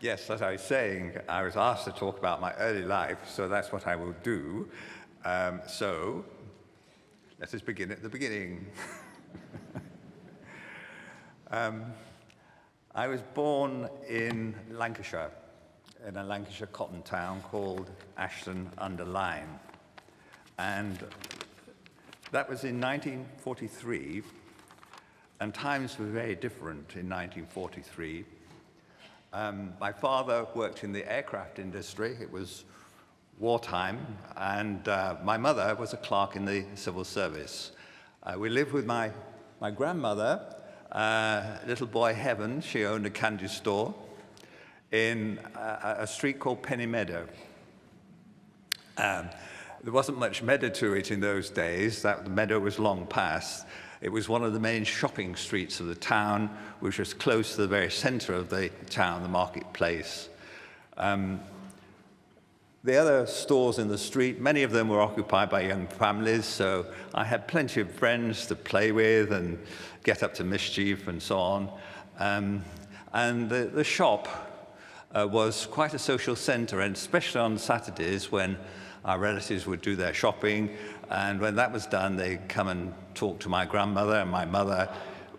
Yes, as I was saying, I was asked to talk about my early life, so that's what I will do. So let us begin at the beginning. I was born in Lancashire, in a Lancashire cotton town called Ashton-under-Lyne. And that was in 1943, and times were very different in 1943. My father worked in the aircraft industry. It was wartime, and my mother was a clerk in the civil service. We lived with my grandmother, little boy Heaven. She owned a candy store in a street called Penny Meadow. There wasn't much meadow to it in those days. The meadow was long past. It was one of the main shopping streets of the town, which was close to the very center of the town, the marketplace. The other stores in the street, many of them were occupied by young families, so I had plenty of friends to play with and get up to mischief and so on. And the shop was quite a social center, and especially on Saturdays when our relatives would do their shopping, and when that was done, they'd come and talk to my grandmother and my mother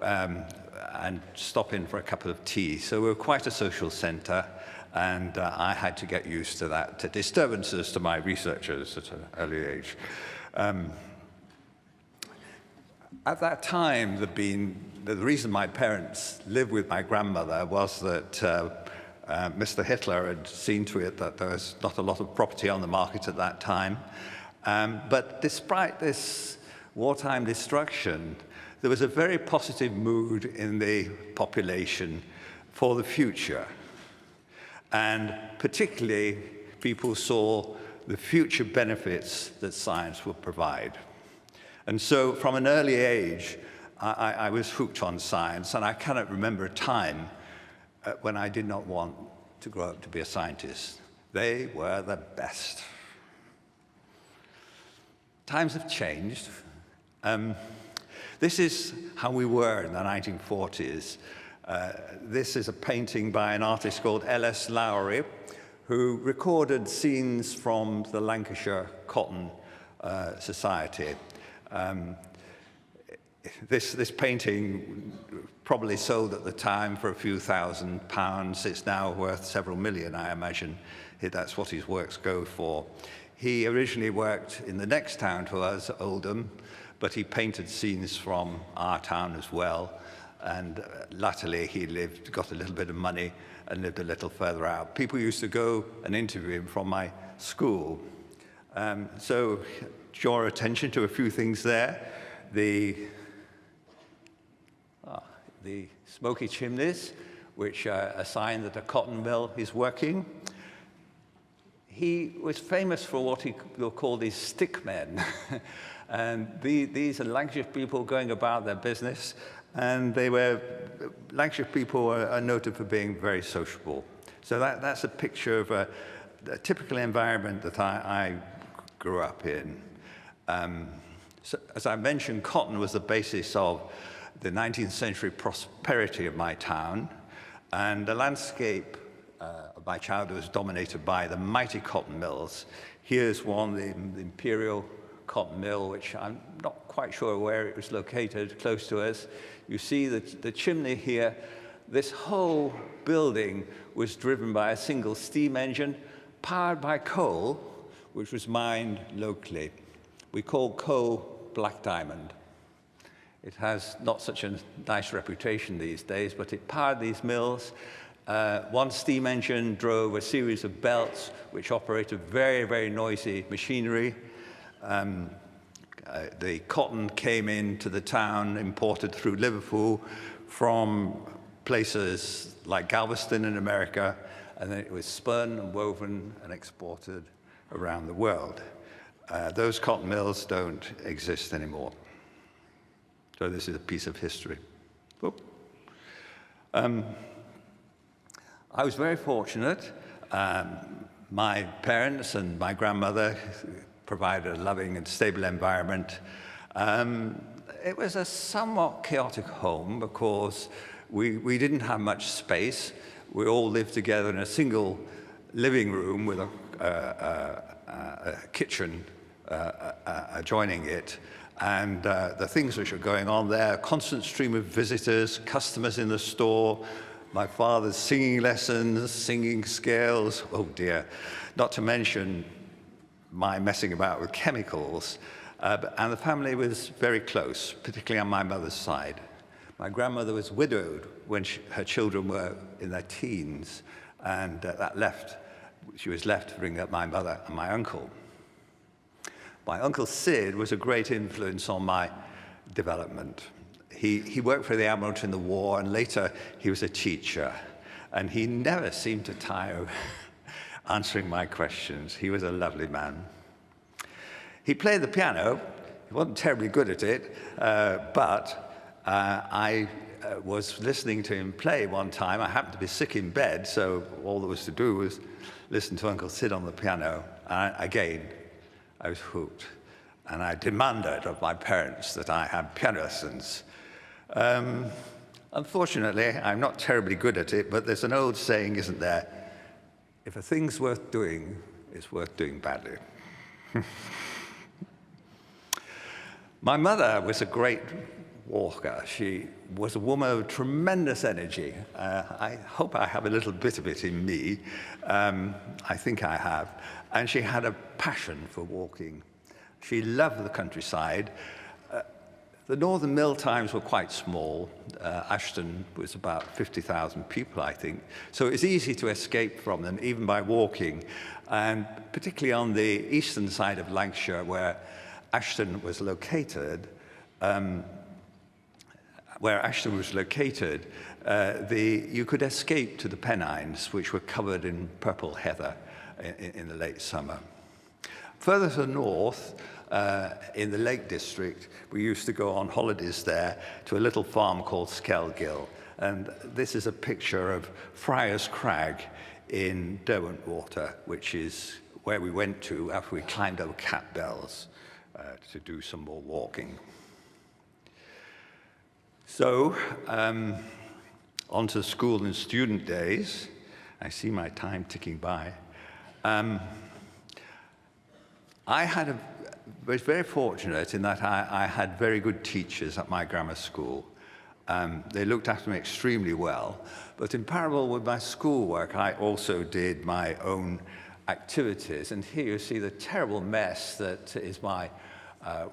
and stop in for a cup of tea. So we were quite a social center, and I had to get used to that, to disturbances to my researchers at an early age. At that time, the reason my parents lived with my grandmother was that Mr. Hitler had seen to it that there was not a lot of property on the market at that time. But despite this wartime destruction, there was a very positive mood in the population for the future. And particularly, people saw the future benefits that science would provide. And so from an early age, I was hooked on science, and I cannot remember a time when I did not want to grow up to be a scientist. They were the best. Times have changed. This is how we were in the 1940s. This is a painting by an artist called L.S. Laureate, who recorded scenes from the Lancashire Cotton Society. This painting probably sold at the time for a few £1,000s. It's now worth several million, I imagine. That's what his works go for. He originally worked in the next town to us, Oldham, but he painted scenes from our town as well. And latterly, he got a little bit of money and lived a little further out. People used to go and interview him from my school. So draw attention to a few things there. The smoky chimneys, which are a sign that a cotton mill is working. He was famous for what he called his stick men. And these are Lancashire people going about their business, and Lancashire people are noted for being very sociable. So that's a picture of a typical environment that I grew up in. So, as I mentioned, cotton was the basis of the 19th century prosperity of my town, and the landscape of my childhood was dominated by the mighty cotton mills. Here's one, the Imperial Cotton Mill, which I'm not quite sure where it was located, close to us. You see the chimney here. This whole building was driven by a single steam engine powered by coal, which was mined locally. We call coal black diamond. It has not such a nice reputation these days, but it powered these mills. One steam engine drove a series of belts which operated very, very noisy machinery. The cotton came into the town, imported through Liverpool from places like Galveston in America, and then it was spun and woven and exported around the world. Those cotton mills don't exist anymore. So this is a piece of history. I was very fortunate. My parents and my grandmother provided a loving and stable environment. It was a somewhat chaotic home because we didn't have much space. we all lived together in a single living room with a kitchen adjoining it. And the things which were going on there, constant stream of visitors, customers in the store, my father's singing lessons, singing scales, oh dear, not to mention my messing about with chemicals. And the family was very close, particularly on my mother's side. My grandmother was widowed when her children were in their teens, and she was left to bring up my mother and my uncle. My uncle Sid was a great influence on my development. He worked for the Admiralty in the war, and later he was a teacher. And he never seemed to tire of answering my questions. He was a lovely man. He played the piano. He wasn't terribly good at it, but I was listening to him play one time. I happened to be sick in bed, so all there was to do was listen to Uncle Sid on the piano. Again, I was hooked. And I demanded of my parents that I have piano lessons. Unfortunately, I'm not terribly good at it, but there's an old saying, isn't there? If a thing's worth doing, it's worth doing badly. My mother was a great walker. She was a woman of tremendous energy. I hope I have a little bit of it in me. I think I have. And she had a passion for walking. She loved the countryside. The Northern Mill times were quite small. Ashton was about 50,000 people, I think. So it was easy to escape from them, even by walking. And particularly on the eastern side of Lancashire, where Ashton was located, you could escape to the Pennines, which were covered in purple heather in the late summer. Further to the north, in the Lake District, we used to go on holidays there to a little farm called Skelgill. And this is a picture of Friars Crag in Derwentwater, which is where we went to after we climbed over Cat Bells to do some more walking. So, on to school and student days. I see my time ticking by. I was very fortunate in that I had very good teachers at my grammar school. They looked after me extremely well. But in parallel with my schoolwork, I also did my own activities. And here you see the terrible mess that is my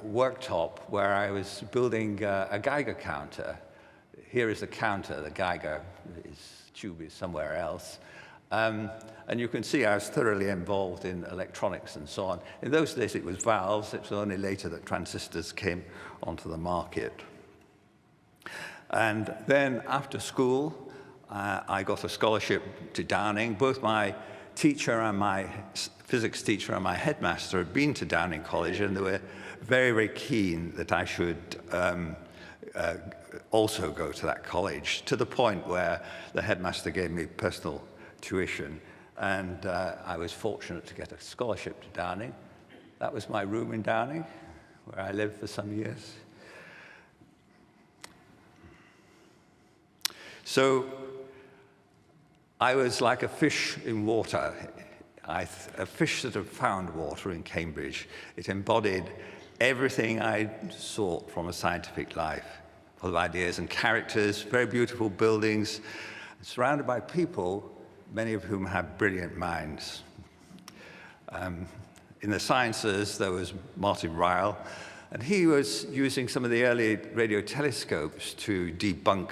worktop, where I was building a Geiger counter. Here is the counter. The Geiger tube is somewhere else. And you can see I was thoroughly involved in electronics and so on. In those days, it was valves. It was only later that transistors came onto the market. And then after school, I got a scholarship to Downing. Both my teacher and my physics teacher and my headmaster had been to Downing College, and they were very, very keen that I should also go to that college, to the point where the headmaster gave me personal tuition, and I was fortunate to get a scholarship to Downing. That was my room in Downing, where I lived for some years. So I was like a fish in water, a fish that had found water in Cambridge. It embodied everything I sought from a scientific life, full of ideas and characters, very beautiful buildings, surrounded by people, many of whom had brilliant minds. In the sciences, there was Martin Ryle, and he was using some of the early radio telescopes to debunk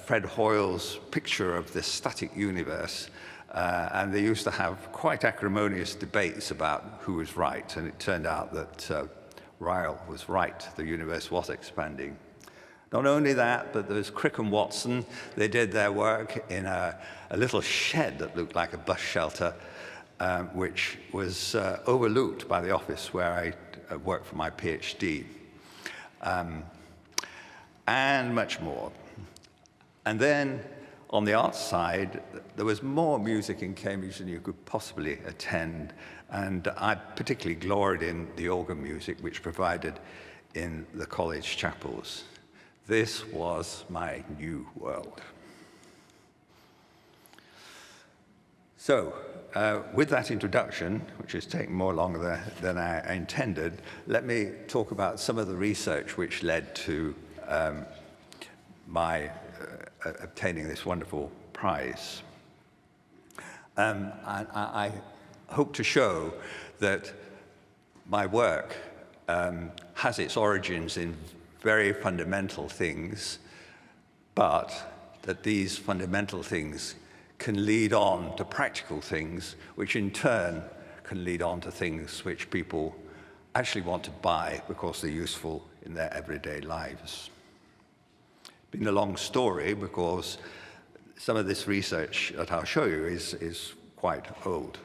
Fred Hoyle's picture of the static universe. And they used to have quite acrimonious debates about who was right, and it turned out that Ryle was right, the universe was expanding. Not only that, but there was Crick and Watson. They did their work in a little shed that looked like a bus shelter, which was overlooked by the office where I worked for my PhD, and much more. And then on the arts side, there was more music in Cambridge than you could possibly attend, and I particularly gloried in the organ music, which provided in the college chapels. This was my new world. So, with that introduction, which has taken more longer than I intended, let me talk about some of the research which led to my obtaining this wonderful prize. And I hope to show that my work has its origins in very fundamental things, but that these fundamental things can lead on to practical things, which in turn can lead on to things which people actually want to buy because they're useful in their everyday lives. It's been a long story because some of this research that I'll show you is quite old.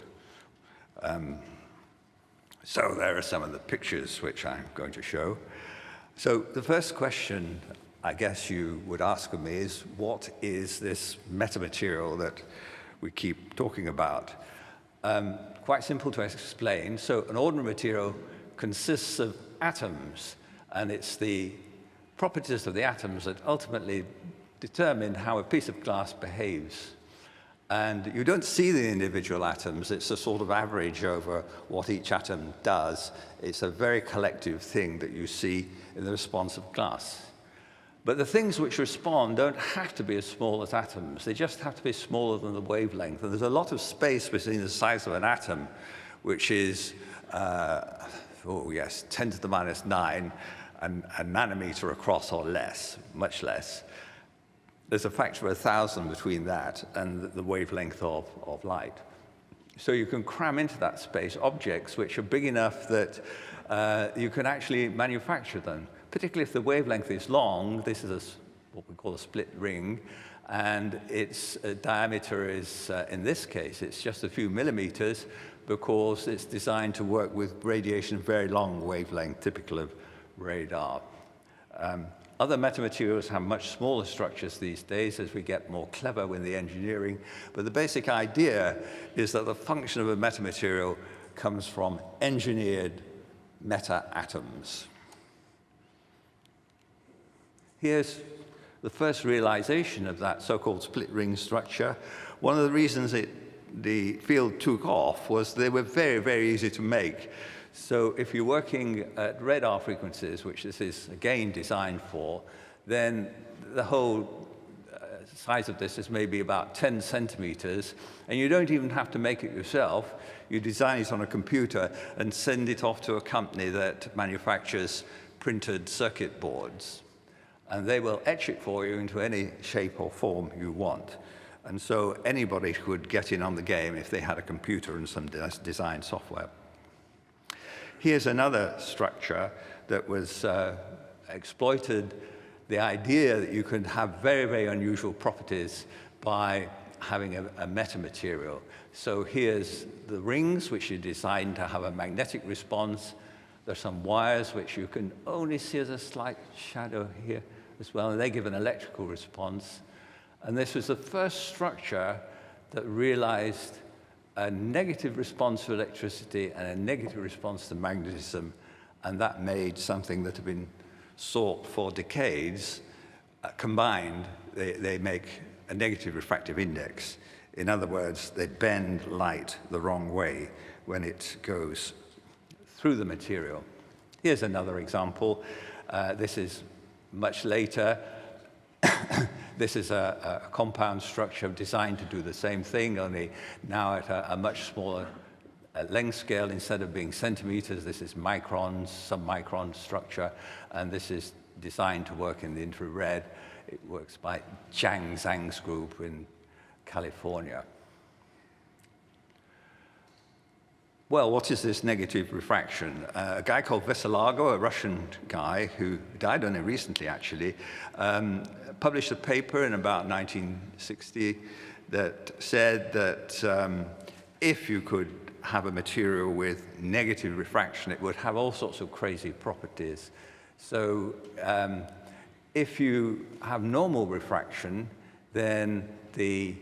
So there are some of the pictures which I'm going to show. So the first question I guess you would ask of me is, what is this metamaterial that we keep talking about? Quite simple to explain. So an ordinary material consists of atoms, and it's the properties of the atoms that ultimately determine how a piece of glass behaves. And you don't see the individual atoms. It's a sort of average over what each atom does. It's a very collective thing that you see in the response of glass. But the things which respond don't have to be as small as atoms. They just have to be smaller than the wavelength. And there's a lot of space between the size of an atom, which is, 10 to the minus 9, and a nanometer across or less, much less. There's a factor of 1,000 between that and the wavelength of light. So you can cram into that space objects which are big enough that you can actually manufacture them. Particularly if the wavelength is long. This is what we call a split ring, and its diameter is, in this case, it's just a few millimeters because it's designed to work with radiation very long wavelength, typical of radar. Other metamaterials have much smaller structures these days as we get more clever with the engineering, but the basic idea is that the function of a metamaterial comes from engineered meta-atoms. Here's the first realization of that so-called split ring structure. One of the reasons the field took off was they were very, very easy to make. So if you're working at radar frequencies, which this is again designed for, then the whole size of this is maybe about 10 centimeters, and you don't even have to make it yourself. You design it on a computer and send it off to a company that manufactures printed circuit boards. And they will etch it for you into any shape or form you want. And so anybody could get in on the game if they had a computer and some design software. Here's another structure that was exploited the idea that you could have very, very unusual properties by having a metamaterial. So here's the rings, which are designed to have a magnetic response. There's some wires which you can only see as a slight shadow here as well, and they give an electrical response. And this was the first structure that realized a negative response to electricity and a negative response to magnetism, and that made something that had been sought for decades. Combined, they make a negative refractive index. In other words, they bend light the wrong way when it goes through the material. Here's another example. This is much later. This is a compound structure designed to do the same thing, only now at a much smaller length scale. Instead of being centimeters, this is microns, sub-micron structure, and this is designed to work in the infrared. It works by Zhang Zhang's group in California. Well, what is this negative refraction? A guy called Veselago, a Russian guy who died only recently, actually, published a paper in about 1960 that said that if you could have a material with negative refraction, it would have all sorts of crazy properties. So if you have normal refraction, then the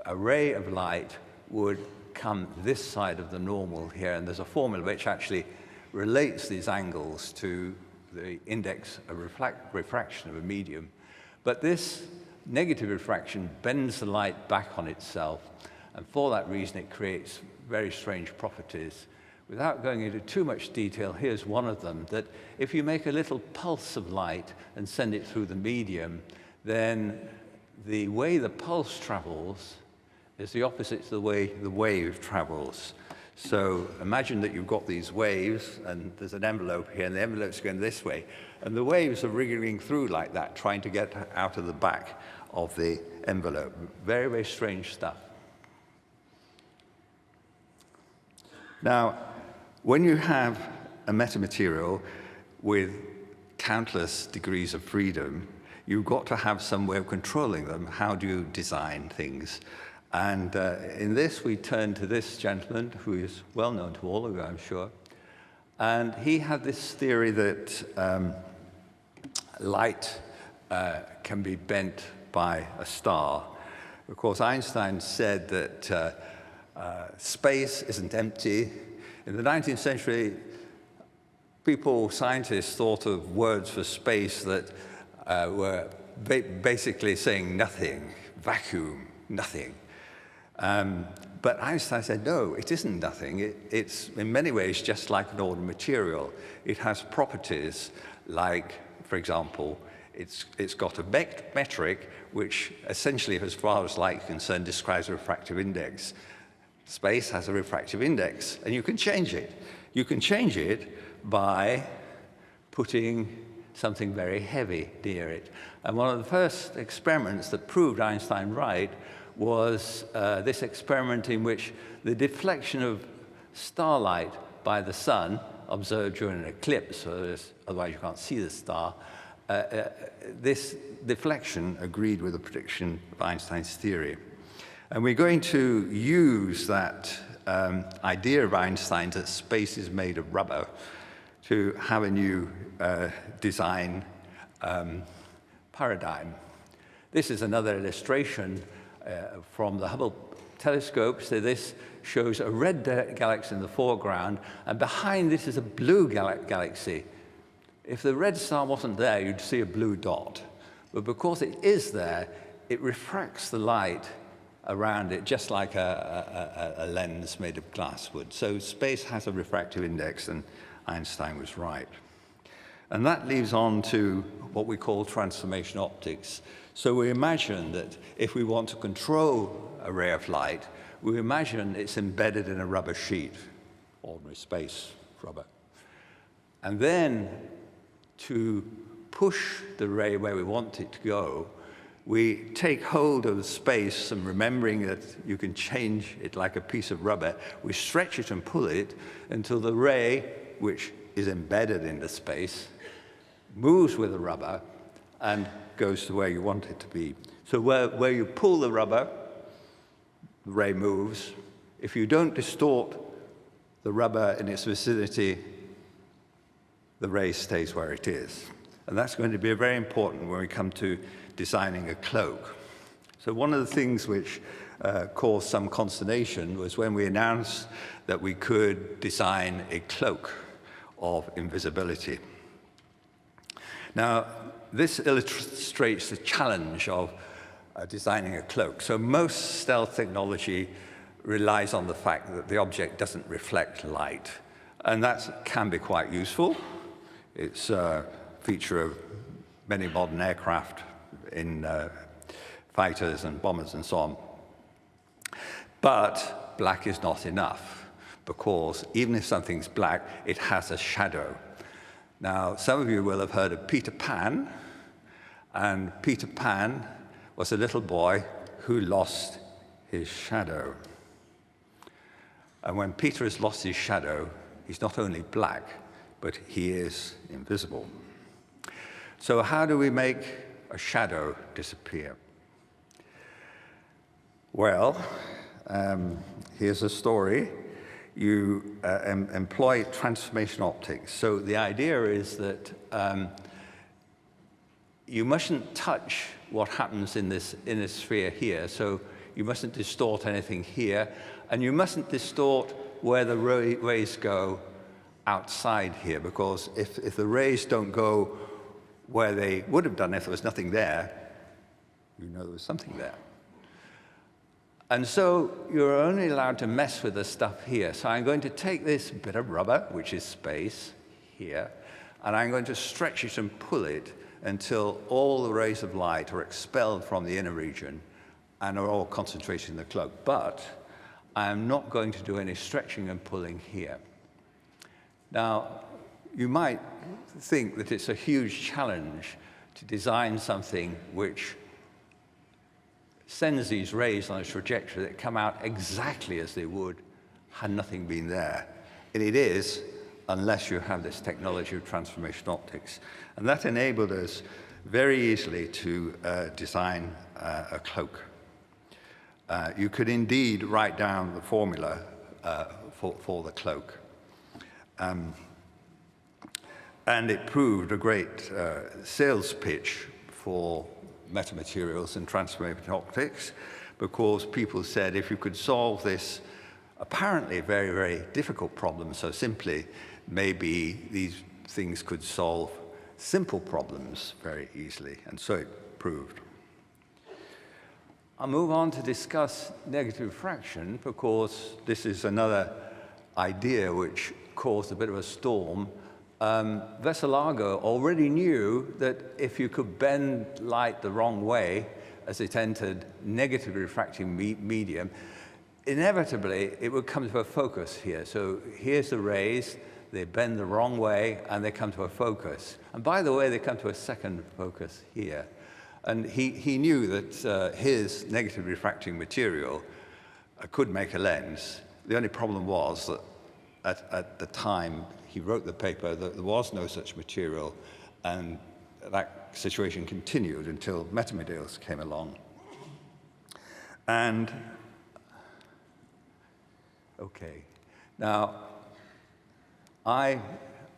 array of light would come this side of the normal here, and there's a formula which actually relates these angles to the index of refraction of a medium. But this negative refraction bends the light back on itself, And for that reason, it creates very strange properties. Without going into too much detail, here's one of them, that if you make a little pulse of light and send it through the medium, then the way the pulse travels is the opposite to the way the wave travels. So imagine that you've got these waves, and there's an envelope here, and the envelope's going this way, and the waves are wriggling through like that, trying to get out of the back of the envelope. Very, very strange stuff. Now, when you have a metamaterial with countless degrees of freedom, you've got to have some way of controlling them. How do you design things? And in this, we turn to this gentleman, who is well known to all of you, I'm sure. And he had this theory that light can be bent by a star. Of course, Einstein said that space isn't empty. In the 19th century, scientists thought of words for space that were basically saying nothing, vacuum, nothing. But Einstein said, no, it isn't nothing. It's in many ways just like an ordinary material. It has properties like, for example, it's got a metric which essentially, as far as light is concerned, describes a refractive index. Space has a refractive index, and you can change it. You can change it by putting something very heavy near it. And one of the first experiments that proved Einstein right was this experiment in which the deflection of starlight by the sun, observed during an eclipse, so otherwise you can't see the star, this deflection agreed with the prediction of Einstein's theory. And we're going to use that idea of Einstein's that space is made of rubber to have a new design paradigm. This is another illustration from the Hubble telescope. So this shows a red galaxy in the foreground, and behind this is a blue galaxy. If the red star wasn't there, you'd see a blue dot. But because it is there, it refracts the light around it, just like a lens made of glass would. So space has a refractive index, and Einstein was right. And that leads on to what we call transformation optics. So we imagine that if we want to control a ray of light, we imagine it's embedded in a rubber sheet, ordinary space rubber. And then to push the ray where we want it to go, we take hold of the space, and remembering that you can change it like a piece of rubber, we stretch it and pull it until the ray, which is embedded in the space, moves with the rubber and goes to where you want it to be. So where you pull the rubber, the ray moves. If you don't distort the rubber in its vicinity, the ray stays where it is. And that's going to be very important when we come to designing a cloak. So one of the things which caused some consternation was when we announced that we could design a cloak of invisibility. Now, this illustrates the challenge of designing a cloak. So most stealth technology relies on the fact that the object doesn't reflect light, and that can be quite useful. It's a feature of many modern aircraft in fighters and bombers and so on. But black is not enough, because even if something's black, it has a shadow. Now, some of you will have heard of Peter Pan, and Peter Pan was a little boy who lost his shadow. And when Peter has lost his shadow, he's not only black, but he is invisible. So how do we make a shadow disappear? Well, here's a story. You employ transformation optics. So the idea is that you mustn't touch what happens in this inner sphere here. So you mustn't distort anything here, and you mustn't distort where the rays go outside here, because if the rays don't go where they would have done if there was nothing there, you know there was something there. And so you're only allowed to mess with the stuff here. So I'm going to take this bit of rubber, which is space, here, and I'm going to stretch it and pull it until all the rays of light are expelled from the inner region and are all concentrated in the cloak. But I am not going to do any stretching and pulling here. Now, you might think that it's a huge challenge to design something which sends these rays on a trajectory that come out exactly as they would had nothing been there. And it is, unless you have this technology of transformation optics. And that enabled us very easily to design a cloak. You could indeed write down the formula for the cloak. And it proved a great sales pitch for metamaterials and transformation optics, because people said if you could solve this apparently very, very difficult problem so simply, maybe these things could solve simple problems very easily, and so it proved. I'll move on to discuss negative refraction, because this is another idea which caused a bit of a storm. Vesilago already knew that if you could bend light the wrong way as it entered negatively refracting medium, inevitably it would come to a focus here. So here's the rays, they bend the wrong way, and they come to a focus. And by the way, they come to a second focus here. And he knew that his negative refracting material could make a lens. The only problem was that at the time he wrote the paper, that there was no such material, and that situation continued until metamaterials came along. And, okay, now, I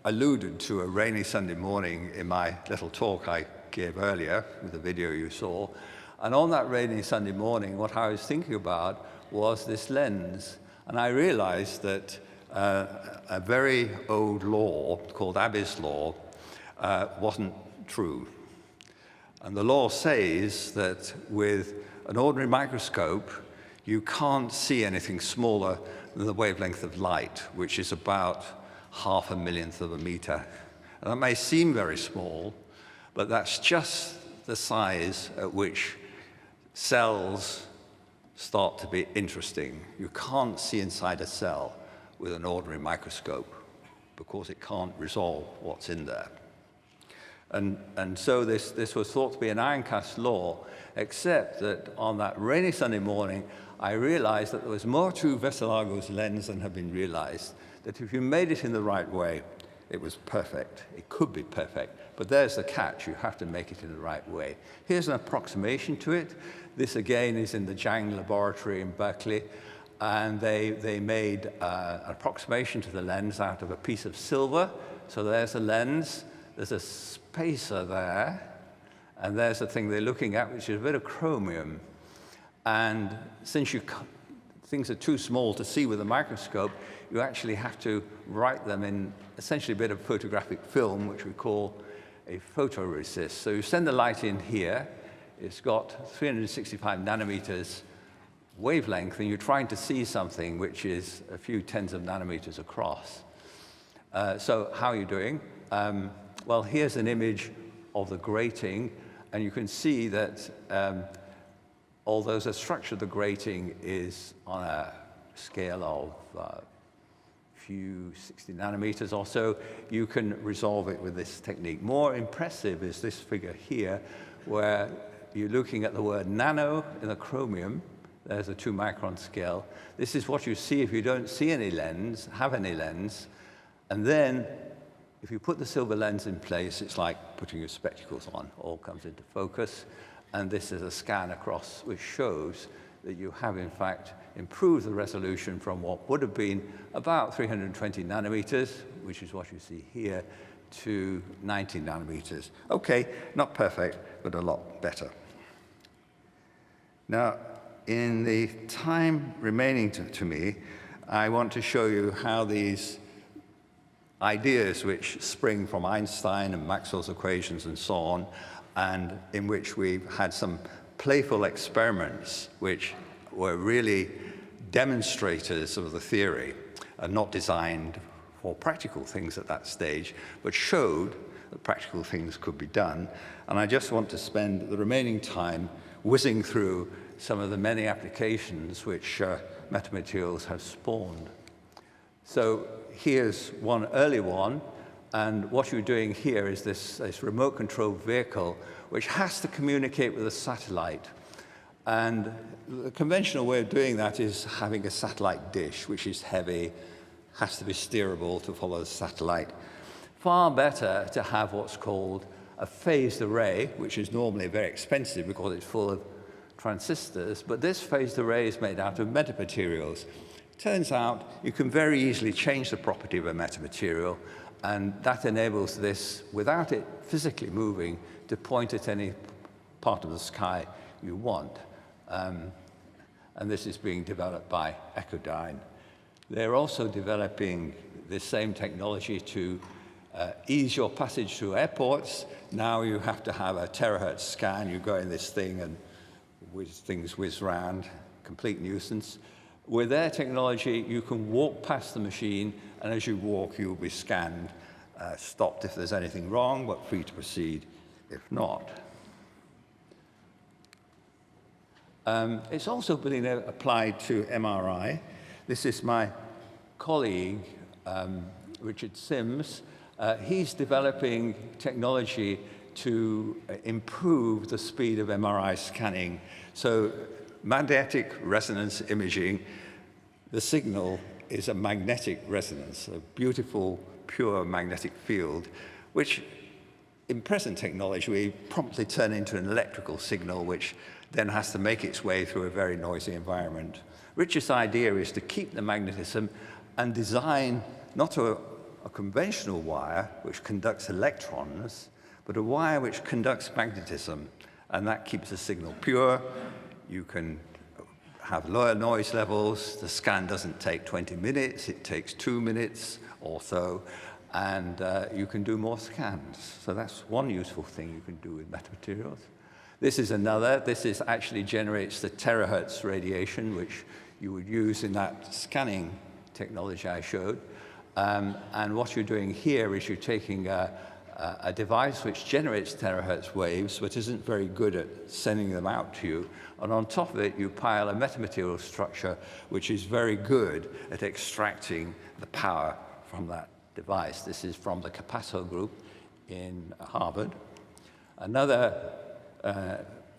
alluded to a rainy Sunday morning in my little talk I gave earlier, with the video you saw, and on that rainy Sunday morning, what I was thinking about was this lens, and I realized that a very old law called Abbey's law wasn't true. And the law says that with an ordinary microscope, you can't see anything smaller than the wavelength of light, which is about 1/2 millionth of a meter. And that may seem very small, but that's just the size at which cells start to be interesting. You can't see inside a cell with an ordinary microscope because it can't resolve what's in there. And so this was thought to be an ironcast law, except that on that rainy Sunday morning, I realized that there was more to Vesilago's lens than had been realized, that if you made it in the right way, it was perfect. It could be perfect, but there's the catch. You have to make it in the right way. Here's an approximation to it. This, again, is in the Jang laboratory in Berkeley, and they made an approximation to the lens out of a piece of silver. So there's a lens, there's a spacer there, and there's the thing they're looking at, which is a bit of chromium. And since things are too small to see with a microscope, you actually have to write them in essentially a bit of photographic film, which we call a photoresist. So you send the light in here, it's got 365 nanometers wavelength, and you're trying to see something which is a few tens of nanometers across. So how are you doing? Well, here's an image of the grating, and you can see that although the structure of the grating is on a scale of few 60 nanometers or so, you can resolve it with this technique. More impressive is this figure here, where you're looking at the word nano in the chromium. There's a 2-micron scale. This is what you see if you don't see any lens, have any lens. And then, if you put the silver lens in place, it's like putting your spectacles on. All comes into focus. And this is a scan across, which shows that you have, in fact, improved the resolution from what would have been about 320 nanometers, which is what you see here, to 90 nanometers. Okay, not perfect, but a lot better. Now, in the time remaining to me, I want to show you how these ideas which spring from Einstein and Maxwell's equations and so on, and in which we've had some playful experiments which were really demonstrators of the theory and not designed for practical things at that stage, but showed that practical things could be done. And I just want to spend the remaining time whizzing through some of the many applications which metamaterials have spawned. So here's one early one, and what you're doing here is this remote controlled vehicle which has to communicate with a satellite. And the conventional way of doing that is having a satellite dish, which is heavy, has to be steerable to follow the satellite. Far better to have what's called a phased array, which is normally very expensive because it's full of transistors, but this phased array is made out of metamaterials. Turns out you can very easily change the property of a metamaterial, and that enables this, without it physically moving, to point at any part of the sky you want. And this is being developed by Acoustic. They're also developing this same technology to ease your passage through airports. Now you have to have a terahertz scan. You go in this thing and things whiz around, complete nuisance. With their technology, you can walk past the machine, and as you walk, you'll be scanned, stopped if there's anything wrong, but free to proceed if not. It's also been applied to MRI. This is my colleague, Richard Sims. He's developing technology to improve the speed of MRI scanning. So magnetic resonance imaging, the signal is a magnetic resonance, a beautiful, pure magnetic field, which in present technology, we promptly turn into an electrical signal, which then has to make its way through a very noisy environment. Richard's idea is to keep the magnetism and design not a conventional wire which conducts electrons, but a wire which conducts magnetism, and that keeps the signal pure. You can have lower noise levels. The scan doesn't take 20 minutes. It takes 2 minutes or so, and you can do more scans. So that's one useful thing you can do with metamaterials. This is another. This actually generates the terahertz radiation, which you would use in that scanning technology I showed. And what you're doing here is you're taking a device which generates terahertz waves, but isn't very good at sending them out to you. And on top of it, you pile a metamaterial structure, which is very good at extracting the power from that device. This is from the Capasso group in Harvard. Another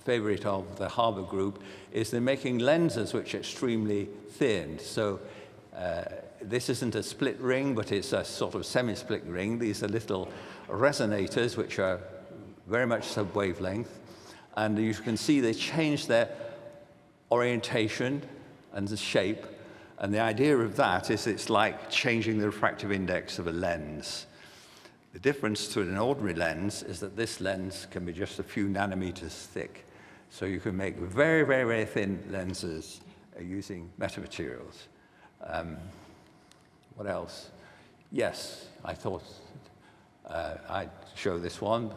favorite of the Harvard group is they're making lenses which are extremely thin. So this isn't a split ring, but it's a sort of semi-split ring. These are little resonators, which are very much sub-wavelength. And you can see they change their orientation and the shape. And the idea of that is it's like changing the refractive index of a lens. The difference to an ordinary lens is that this lens can be just a few nanometers thick. So you can make very, very, very thin lenses using metamaterials. What else? Yes, I thought I'd show this one.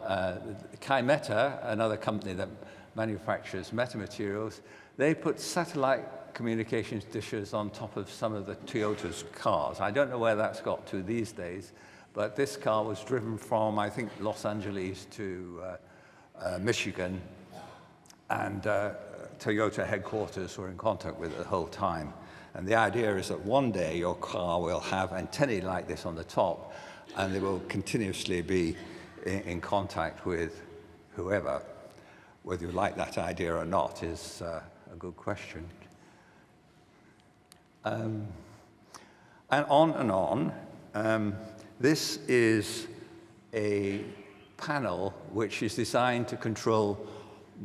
Kymeta, another company that manufactures metamaterials, they put satellite communications dishes on top of some of the Toyota's cars. I don't know where that's got to these days, but this car was driven from, I think, Los Angeles to Michigan, and Toyota headquarters were in contact with it the whole time. And the idea is that one day your car will have antennae like this on the top, and they will continuously be in contact with whoever. Whether you like that idea or not is a good question. And on and on. This is a panel which is designed to control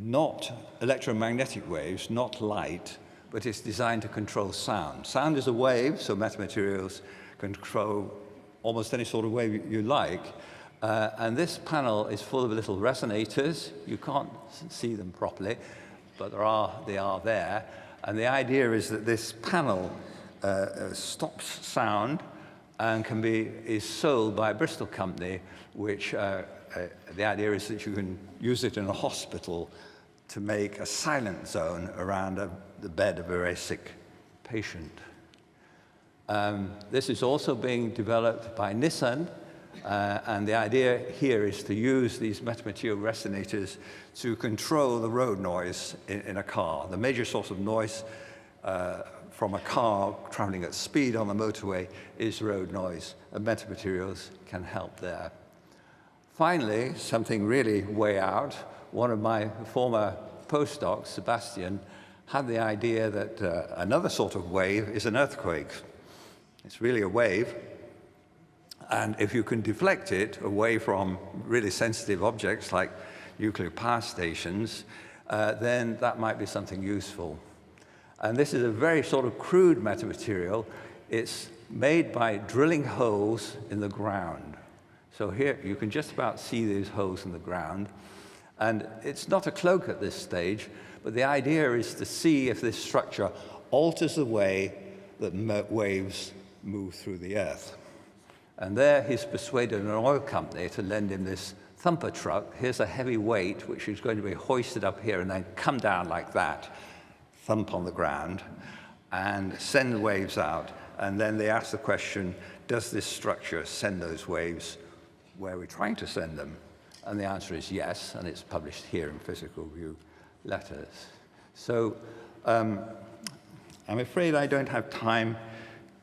not electromagnetic waves, not light, but it's designed to control sound. Sound is a wave, so metamaterials control almost any sort of wave you like. And this panel is full of little resonators. You can't see them properly, but they are there. And the idea is that this panel stops sound and is sold by a Bristol company, which the idea is that you can use it in a hospital to make a silent zone around the bed of a very sick patient. This is also being developed by Nissan, and the idea here is to use these metamaterial resonators to control the road noise in a car. The major source of noise from a car traveling at speed on the motorway is road noise, and metamaterials can help there. Finally, something really way out, one of my former postdocs, Sebastian, had the idea that another sort of wave is an earthquake. It's really a wave, and if you can deflect it away from really sensitive objects like nuclear power stations, then that might be something useful. And this is a very sort of crude metamaterial. It's made by drilling holes in the ground. So here you can just about see these holes in the ground. And it's not a cloak at this stage, but the idea is to see if this structure alters the way that waves move through the earth. And there he's persuaded an oil company to lend him this thumper truck. Here's a heavy weight, which is going to be hoisted up here and then come down like that, thump on the ground, and send the waves out. And then they ask the question, does this structure send those waves where we're trying to send them? And the answer is yes, and it's published here in Physical Review Letters. So I'm afraid I don't have time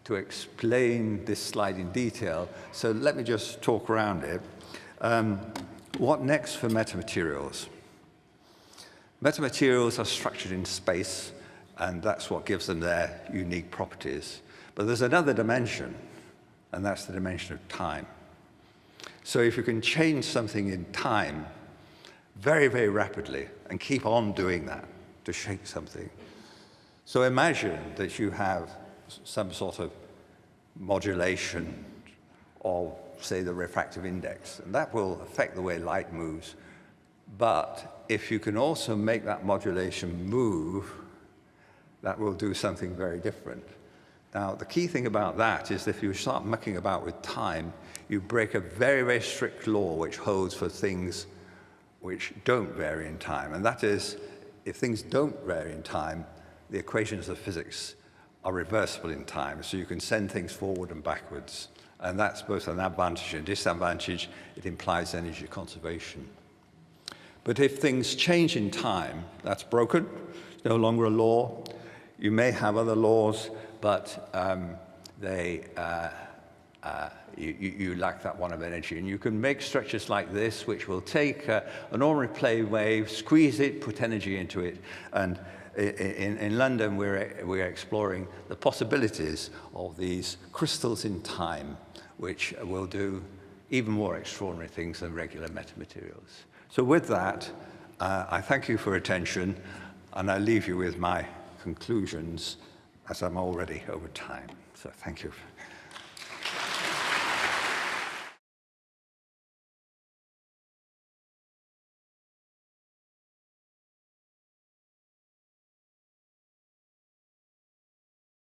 to explain this slide in detail, so let me just talk around it. What next for metamaterials? Metamaterials are structured in space, and that's what gives them their unique properties. But there's another dimension, and that's the dimension of time. So if you can change something in time very, very rapidly and keep on doing that to shape something. So imagine that you have some sort of modulation of, say, the refractive index, and that will affect the way light moves. But if you can also make that modulation move, that will do something very different. Now, the key thing about that is if you start mucking about with time, you break a very, very strict law which holds for things which don't vary in time. And that is, if things don't vary in time, the equations of physics are reversible in time. So you can send things forward and backwards. And that's both an advantage and disadvantage. It implies energy conservation. But if things change in time, that's broken. It's no longer a law. You may have other laws, but you lack that one of energy. And you can make structures like this, which will take an ordinary plane wave, squeeze it, put energy into it. And in London, we're exploring the possibilities of these crystals in time, which will do even more extraordinary things than regular metamaterials. So with that, I thank you for attention, and I leave you with my conclusions, as I'm already over time. So thank you.